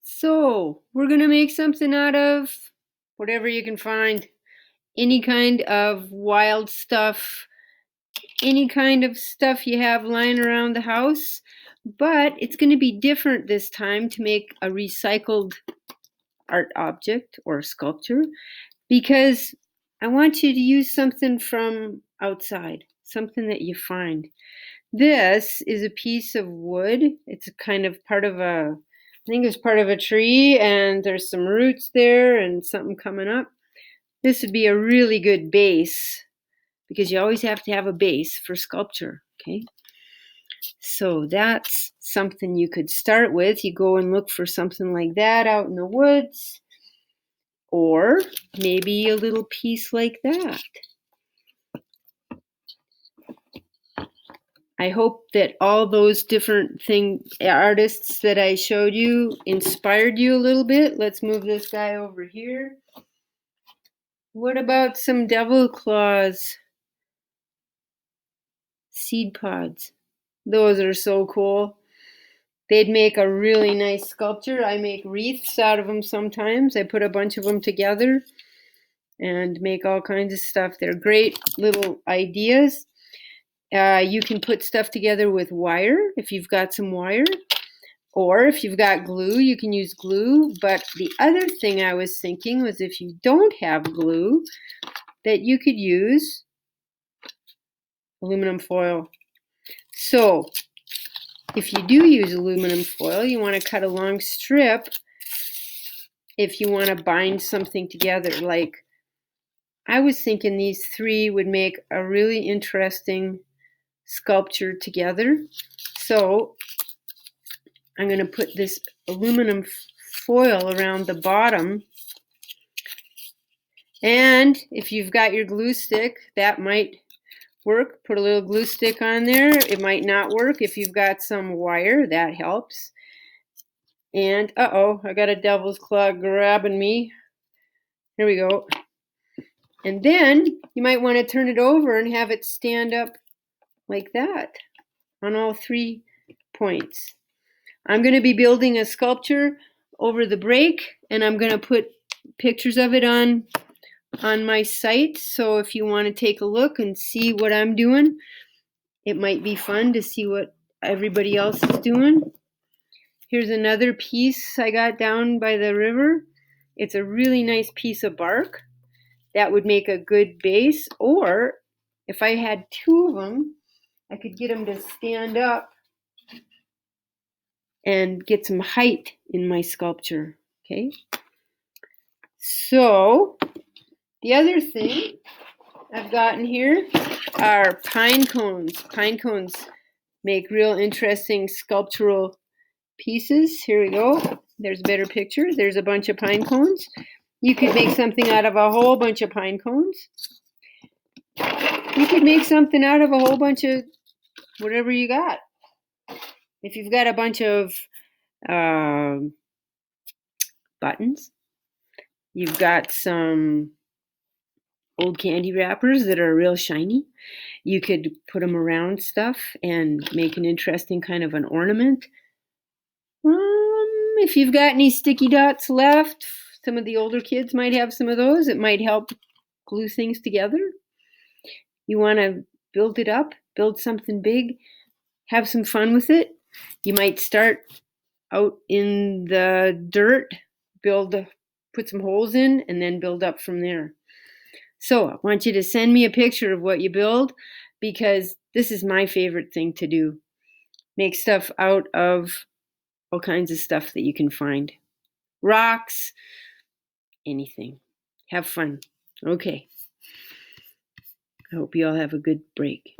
So, we're going to make something out of whatever you can find. Any kind of wild stuff, any kind of stuff you have lying around the house. But it's going to be different this time to make a recycled art object or sculpture because I want you to use something from outside, something that you find. This is a piece of wood. It's a kind of part of I think it's part of a tree, and there's some roots there and something coming up. This would be a really good base because you always have to have a base for sculpture, okay? So that's something you could start with. You go and look for something like that out in the woods, or maybe a little piece like that. I hope that all those different artists that I showed you inspired you a little bit. Let's move this guy over here. What about some devil claws seed pods? Those are so cool. They'd make a really nice sculpture. I make wreaths out of them sometimes. I put a bunch of them together and make all kinds of stuff. They're great little ideas. You can put stuff together with wire if you've got some wire. Or if you've got glue, you can use glue. But the other thing I was thinking was if you don't have glue, that you could use aluminum foil. So if you do use aluminum foil, you want to cut a long strip if you want to bind something together. Like I was thinking these three would make a really interesting sculpture together. So I'm going to put this aluminum foil around the bottom. And if you've got your glue stick, that might work. Put a little glue stick on there. It might not work. If you've got some wire, that helps. And I got a devil's claw grabbing me. Here we go. And then you might want to turn it over and have it stand up like that on all 3 points. I'm going to be building a sculpture over the break, and I'm going to put pictures of it on my site. So if you want to take a look and see what I'm doing, it might be fun to see what everybody else is doing. Here's another piece I got down by the river. It's a really nice piece of bark. That would make a good base. Or if I had 2 of them, I could get them to stand up and get some height in my sculpture. Okay. So the other thing I've gotten here are pine cones. Pine cones make real interesting sculptural pieces. Here we go. There's a better picture. There's a bunch of pine cones. You could make something out of a whole bunch of pine cones. You could make something out of a whole bunch of whatever you got. If you've got a bunch of buttons, you've got some old candy wrappers that are real shiny, you could put them around stuff and make an interesting kind of an ornament. If you've got any sticky dots left, some of the older kids might have some of those. It might help glue things together. You want to build it up, build something big, have some fun with it. You might start out in the dirt, put some holes in, and then build up from there. So I want you to send me a picture of what you build, because this is my favorite thing to do. Make stuff out of all kinds of stuff that you can find. Rocks, anything. Have fun. Okay. I hope you all have a good break.